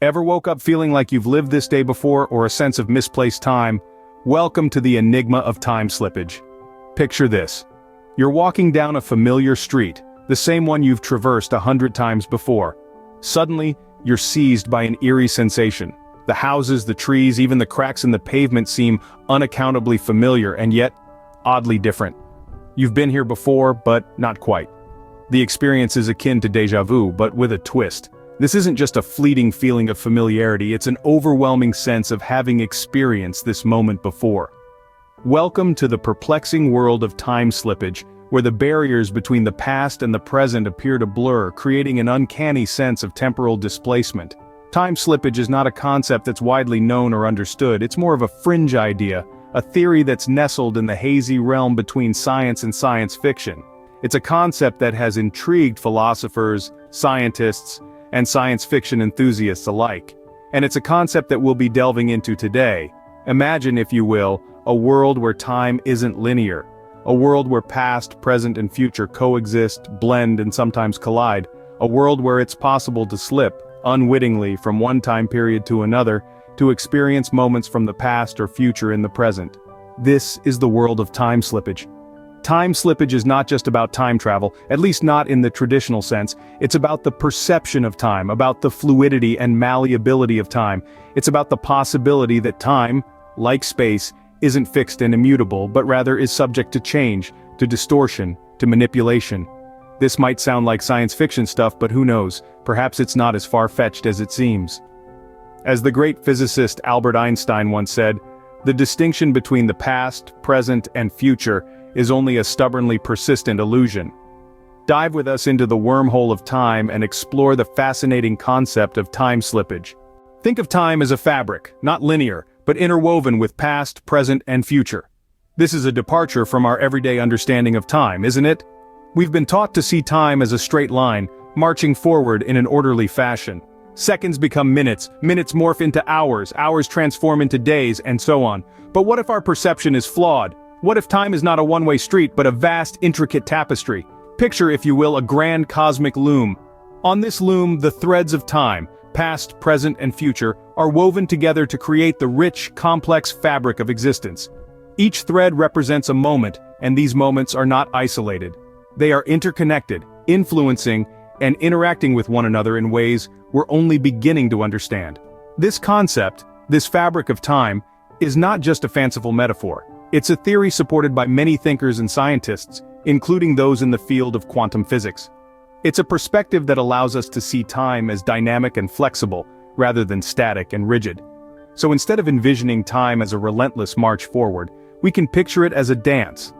Ever woke up feeling like you've lived this day before or a sense of misplaced time? Welcome to the enigma of time slippage. Picture this. You're walking down a familiar street, the same one you've traversed 100 times before. Suddenly, you're seized by an eerie sensation. The houses, the trees, even the cracks in the pavement seem unaccountably familiar and yet oddly different. You've been here before, but not quite. The experience is akin to déjà vu, but with a twist. This isn't just a fleeting feeling of familiarity, it's an overwhelming sense of having experienced this moment before. Welcome to the perplexing world of time slippage, where the barriers between the past and the present appear to blur, creating an uncanny sense of temporal displacement. Time slippage is not a concept that's widely known or understood, it's more of a fringe idea, a theory that's nestled in the hazy realm between science and science fiction. It's a concept that has intrigued philosophers, scientists, and science fiction enthusiasts alike. And it's a concept that we'll be delving into today. Imagine, if you will, a world where time isn't linear. A world where past, present, and future coexist, blend, and sometimes collide. A world where it's possible to slip, unwittingly, from one time period to another, to experience moments from the past or future in the present. This is the world of time slippage. Time slippage is not just about time travel, at least not in the traditional sense. It's about the perception of time, about the fluidity and malleability of time. It's about the possibility that time, like space, isn't fixed and immutable, but rather is subject to change, to distortion, to manipulation. This might sound like science fiction stuff, but who knows, perhaps it's not as far-fetched as it seems. As the great physicist Albert Einstein once said, the distinction between the past, present, and future is only a stubbornly persistent illusion. Dive with us into the wormhole of time and explore the fascinating concept of time slippage. Think of time as a fabric, not linear, but interwoven with past, present, and future. This is a departure from our everyday understanding of time, isn't it? We've been taught to see time as a straight line, marching forward in an orderly fashion. Seconds become minutes, minutes morph into hours, hours transform into days, and so on. But what if our perception is flawed? What if time is not a one-way street but a vast, intricate tapestry? Picture, if you will, a grand cosmic loom. On this loom, the threads of time, past, present, and future, are woven together to create the rich, complex fabric of existence. Each thread represents a moment, and these moments are not isolated. They are interconnected, influencing, and interacting with one another in ways we're only beginning to understand. This concept, this fabric of time, is not just a fanciful metaphor. It's a theory supported by many thinkers and scientists, including those in the field of quantum physics. It's a perspective that allows us to see time as dynamic and flexible, rather than static and rigid. So instead of envisioning time as a relentless march forward, we can picture it as a dance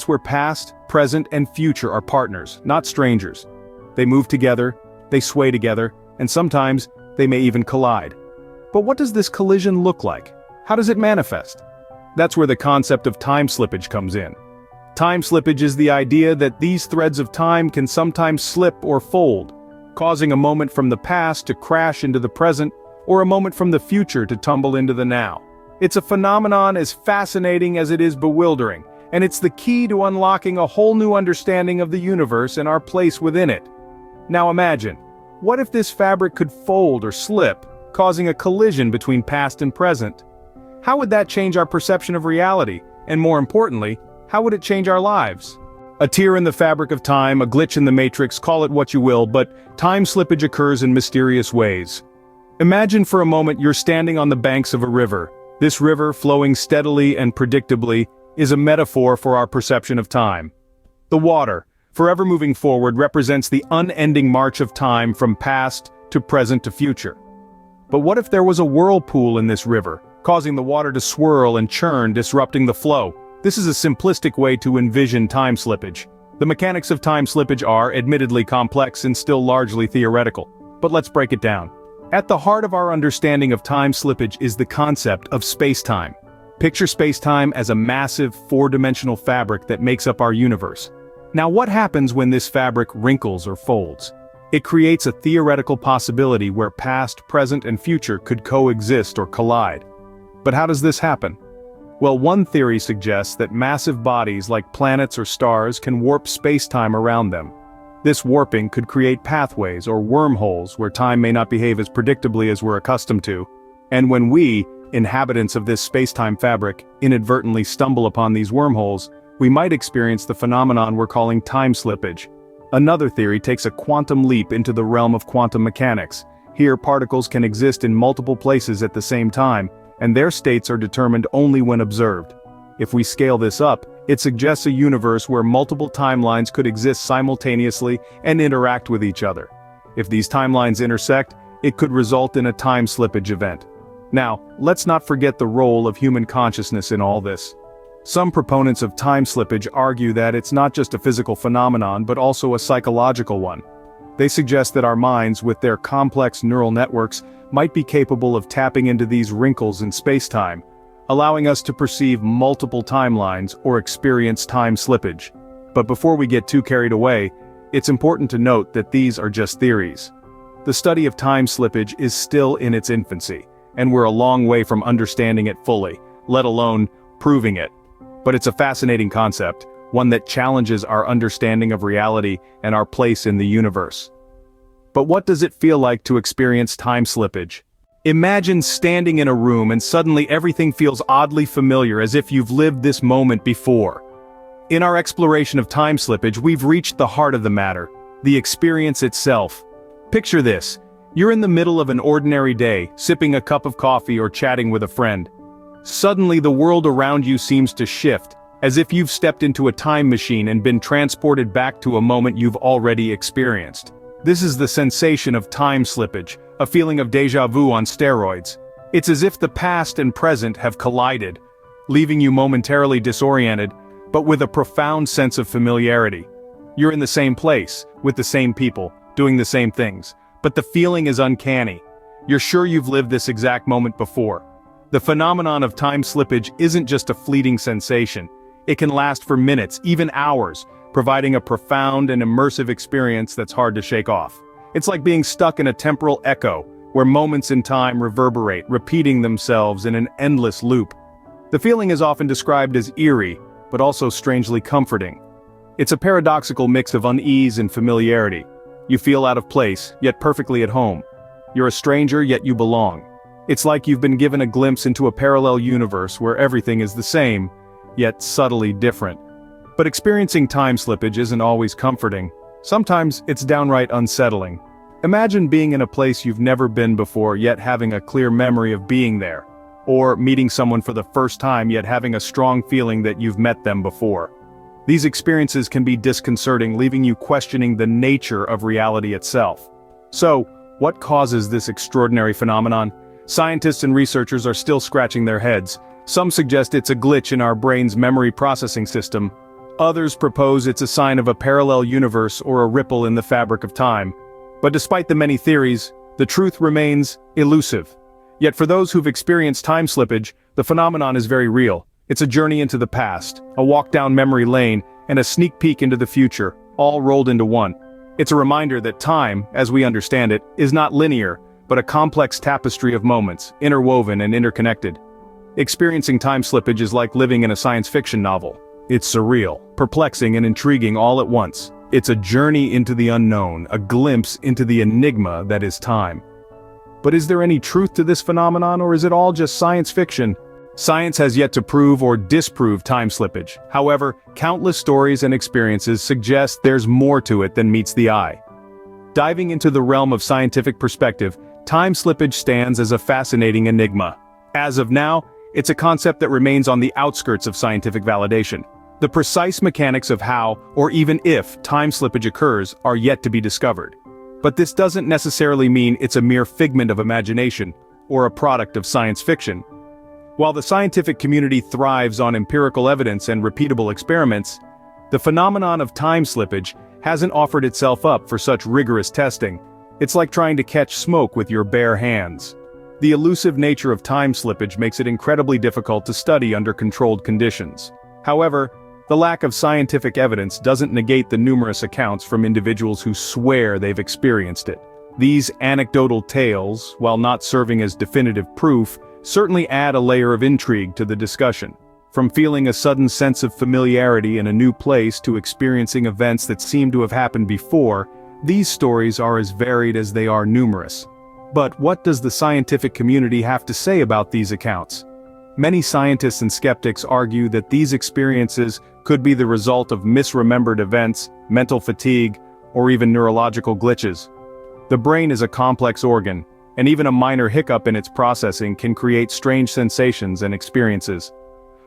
where past, present, and future are partners, not strangers. They move together, they sway together, and sometimes they may even collide. But what does this collision look like? How does it manifest? That's where the concept of time slippage comes in. Time slippage is the idea that these threads of time can sometimes slip or fold, causing a moment from the past to crash into the present, or a moment from the future to tumble into the now. It's a phenomenon as fascinating as it is bewildering, and it's the key to unlocking a whole new understanding of the universe and our place within it. Now imagine, what if this fabric could fold or slip, causing a collision between past and present? How would that change our perception of reality, and more importantly, how would it change our lives? A tear in the fabric of time, a glitch in the matrix, call it what you will, but time slippage occurs in mysterious ways. Imagine for a moment you're standing on the banks of a river. This river, flowing steadily and predictably, is a metaphor for our perception of time. The water, forever moving forward, represents the unending march of time from past to present to future. But what if there was a whirlpool in this river, causing the water to swirl and churn, disrupting the flow? This is a simplistic way to envision time slippage. The mechanics of time slippage are, admittedly, complex and still largely theoretical. But let's break it down. At the heart of our understanding of time slippage is the concept of space-time. Picture space-time as a massive, four-dimensional fabric that makes up our universe. Now what happens when this fabric wrinkles or folds? It creates a theoretical possibility where past, present, and future could coexist or collide. But how does this happen? Well, one theory suggests that massive bodies like planets or stars can warp space-time around them. This warping could create pathways or wormholes where time may not behave as predictably as we're accustomed to. And when we, inhabitants of this space-time fabric, inadvertently stumble upon these wormholes, we might experience the phenomenon we're calling time slippage. Another theory takes a quantum leap into the realm of quantum mechanics. Here, particles can exist in multiple places at the same time, and their states are determined only when observed. If we scale this up, it suggests a universe where multiple timelines could exist simultaneously and interact with each other. If these timelines intersect, it could result in a time slippage event. Now, let's not forget the role of human consciousness in all this. Some proponents of time slippage argue that it's not just a physical phenomenon but also a psychological one. They suggest that our minds, with their complex neural networks, might be capable of tapping into these wrinkles in space-time, allowing us to perceive multiple timelines or experience time slippage. But before we get too carried away, it's important to note that these are just theories. The study of time slippage is still in its infancy, and we're a long way from understanding it fully, let alone proving it. But it's a fascinating concept, one that challenges our understanding of reality and our place in the universe. But what does it feel like to experience time slippage? Imagine standing in a room and suddenly everything feels oddly familiar, as if you've lived this moment before. In our exploration of time slippage, we've reached the heart of the matter, the experience itself. Picture this. You're in the middle of an ordinary day, sipping a cup of coffee or chatting with a friend. Suddenly the world around you seems to shift, as if you've stepped into a time machine and been transported back to a moment you've already experienced. This is the sensation of time slippage, a feeling of déjà vu on steroids. It's as if the past and present have collided, leaving you momentarily disoriented, but with a profound sense of familiarity. You're in the same place, with the same people, doing the same things, but the feeling is uncanny. You're sure you've lived this exact moment before. The phenomenon of time slippage isn't just a fleeting sensation. It can last for minutes, even hours, providing a profound and immersive experience that's hard to shake off. It's like being stuck in a temporal echo, where moments in time reverberate, repeating themselves in an endless loop. The feeling is often described as eerie, but also strangely comforting. It's a paradoxical mix of unease and familiarity. You feel out of place, yet perfectly at home. You're a stranger, yet you belong. It's like you've been given a glimpse into a parallel universe where everything is the same, yet subtly different. But experiencing time slippage isn't always comforting. Sometimes it's downright unsettling. Imagine being in a place you've never been before yet having a clear memory of being there. Or meeting someone for the first time yet having a strong feeling that you've met them before. These experiences can be disconcerting, leaving you questioning the nature of reality itself. So, what causes this extraordinary phenomenon? Scientists and researchers are still scratching their heads. Some suggest it's a glitch in our brain's memory processing system. Others propose it's a sign of a parallel universe or a ripple in the fabric of time. But despite the many theories, the truth remains elusive. Yet for those who've experienced time slippage, the phenomenon is very real. It's a journey into the past, a walk down memory lane, and a sneak peek into the future, all rolled into one. It's a reminder that time, as we understand it, is not linear, but a complex tapestry of moments, interwoven and interconnected. Experiencing time slippage is like living in a science fiction novel. It's surreal, perplexing and intriguing all at once. It's a journey into the unknown, a glimpse into the enigma that is time. But is there any truth to this phenomenon, or is it all just science fiction? Science has yet to prove or disprove time slippage. However, countless stories and experiences suggest there's more to it than meets the eye. Diving into the realm of scientific perspective, time slippage stands as a fascinating enigma. As of now, it's a concept that remains on the outskirts of scientific validation. The precise mechanics of how, or even if, time slippage occurs are yet to be discovered. But this doesn't necessarily mean it's a mere figment of imagination, or a product of science fiction. While the scientific community thrives on empirical evidence and repeatable experiments, the phenomenon of time slippage hasn't offered itself up for such rigorous testing. It's like trying to catch smoke with your bare hands. The elusive nature of time slippage makes it incredibly difficult to study under controlled conditions. However, the lack of scientific evidence doesn't negate the numerous accounts from individuals who swear they've experienced it. These anecdotal tales, while not serving as definitive proof, certainly add a layer of intrigue to the discussion. From feeling a sudden sense of familiarity in a new place to experiencing events that seem to have happened before, these stories are as varied as they are numerous. But what does the scientific community have to say about these accounts? Many scientists and skeptics argue that these experiences could be the result of misremembered events, mental fatigue, or even neurological glitches. The brain is a complex organ, and even a minor hiccup in its processing can create strange sensations and experiences.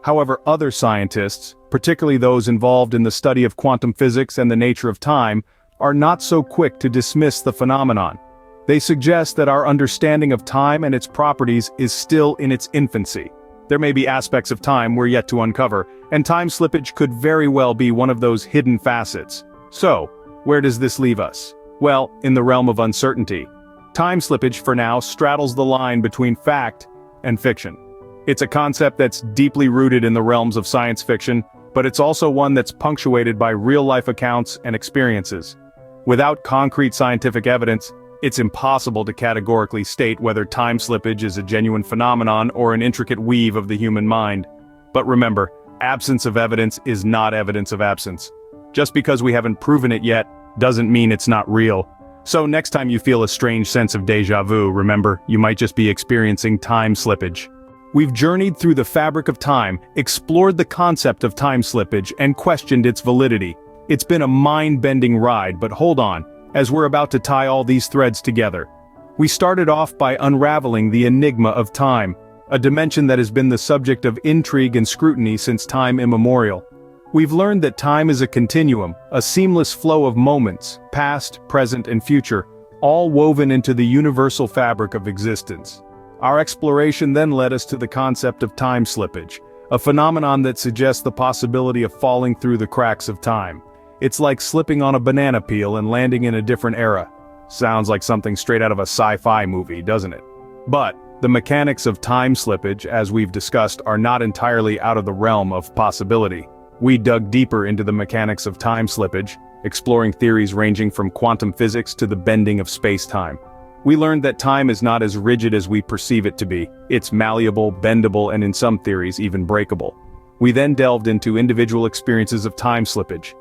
However, other scientists, particularly those involved in the study of quantum physics and the nature of time, are not so quick to dismiss the phenomenon. They suggest that our understanding of time and its properties is still in its infancy. There may be aspects of time we're yet to uncover, and time slippage could very well be one of those hidden facets. So, where does this leave us? Well, in the realm of uncertainty. Time slippage, for now, straddles the line between fact and fiction. It's a concept that's deeply rooted in the realms of science fiction, but it's also one that's punctuated by real-life accounts and experiences. Without concrete scientific evidence, it's impossible to categorically state whether time slippage is a genuine phenomenon or an intricate weave of the human mind. But remember, absence of evidence is not evidence of absence. Just because we haven't proven it yet, doesn't mean it's not real. So next time you feel a strange sense of déjà vu, remember, you might just be experiencing time slippage. We've journeyed through the fabric of time, explored the concept of time slippage, and questioned its validity. It's been a mind-bending ride, but hold on, as we're about to tie all these threads together. We started off by unraveling the enigma of time, a dimension that has been the subject of intrigue and scrutiny since time immemorial. We've learned that time is a continuum, a seamless flow of moments, past, present, and future, all woven into the universal fabric of existence. Our exploration then led us to the concept of time slippage, a phenomenon that suggests the possibility of falling through the cracks of time. It's like slipping on a banana peel and landing in a different era. Sounds like something straight out of a sci-fi movie, doesn't it? But the mechanics of time slippage, as we've discussed, are not entirely out of the realm of possibility. We dug deeper into the mechanics of time slippage, exploring theories ranging from quantum physics to the bending of space-time. We learned that time is not as rigid as we perceive it to be. It's malleable, bendable, and in some theories even breakable. We then delved into individual experiences of time slippage,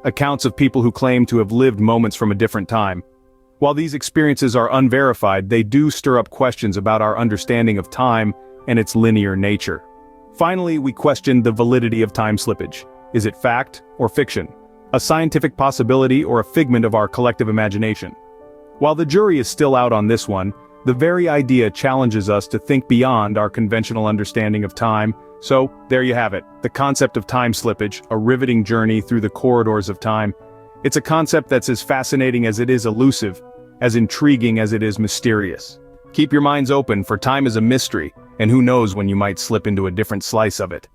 accounts of people who claim to have lived moments from a different time. While these experiences are unverified, they do stir up questions about our understanding of time and its linear nature. Finally, we questioned the validity of time slippage. Is it fact or fiction? A scientific possibility or a figment of our collective imagination? While the jury is still out on this one, the very idea challenges us to think beyond our conventional understanding of time. So, there you have it, the concept of time slippage, a riveting journey through the corridors of time. It's a concept that's as fascinating as it is elusive, as intriguing as it is mysterious. Keep your minds open, for time is a mystery, and who knows when you might slip into a different slice of it.